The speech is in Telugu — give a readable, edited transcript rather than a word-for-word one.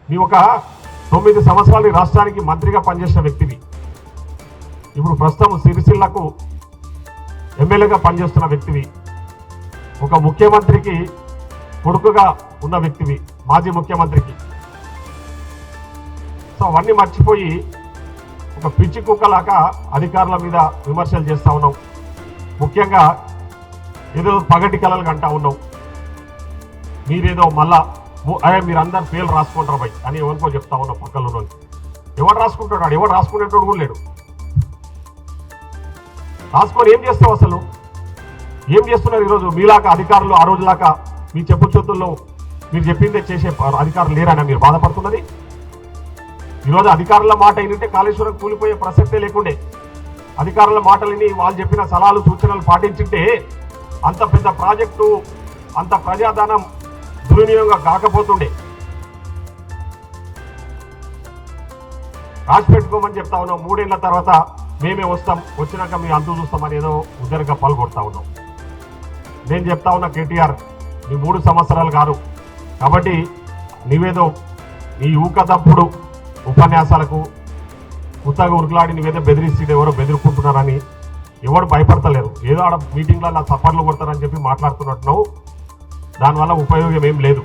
నీ ఒక 9 సంవత్సరాలు ఈ రాష్ట్రానికి మంత్రిగా పనిచేసిన వ్యక్తివి. ఇప్పుడు ప్రస్తుతం సిరిసిల్లకు ఎమ్మెల్యేగా పనిచేస్తున్న వ్యక్తివి. ఒక ముఖ్యమంత్రికి కొడుకుగా ఉన్న వ్యక్తివి, మాజీ ముఖ్యమంత్రికి. సో అవన్నీ మర్చిపోయి ఒక పిచ్చి కుక్కలాగా అధికారుల మీద విమర్శలు చేస్తూ ఉన్నాం. ముఖ్యంగా ఏదో పగటి కలలు కంటా ఉన్నాం. మీరేదో మళ్ళా అయ్యా మీరందరు పేర్లు రాసుకుంటారు బై అని ఎవరికో చెప్తా ఉన్నాం. పక్కన ఎవరు రాసుకుంటాడు? ఎవరు రాసుకునేటోడు కూడా లేడు. రాసుకొని ఏం చేస్తావు? అసలు ఏం చేస్తున్నారు ఈరోజు? మీలాగా అధికారులు ఆ రోజులాగా మీ చెప్పు చేతుల్లో మీరు చెప్పిందే చేసే అధికారులు లేరని మీరు బాధపడుతున్నది. ఈరోజు అధికారుల మాట ఏంటంటే కాళేశ్వరం కూలిపోయే ప్రసక్తే లేకుండే. అధికారుల మాటలని వాళ్ళు చెప్పిన సలహాలు సూచనలు పాటించుంటే అంత పెద్ద ప్రాజెక్టు, అంత ప్రజాధనం దుర్వినియోగం కాకపోతుండే. రాసి పెట్టుకోమని చెప్తా ఉన్నాం. 3 ఏళ్ల తర్వాత మేమే వస్తాం, వచ్చినాక మీ అంతు చూస్తామని ఏదో ఉద్దరిగా పాల్గొడతా ఉన్నాం. నేను చెప్తా ఉన్నా కేటీఆర్, నీ 3 సంవత్సరాలు కాదు కాబట్టి నీవేదో నీ ఊకదప్పుడు ఉపన్యాసాలకు ఉత్తగా ఉరుకులాడి నువ్వేదో బెదిరిస్తే ఎవరో బెదిరుకుంటున్నారని ఎవరు భయపడతలేరు. ఏదో ఆడ మీటింగ్లో నా సఫర్లు కొడతారని చెప్పి మాట్లాడుతున్నట్టున్నావు. దానివల్ల ఉపయోగం ఏం లేదు.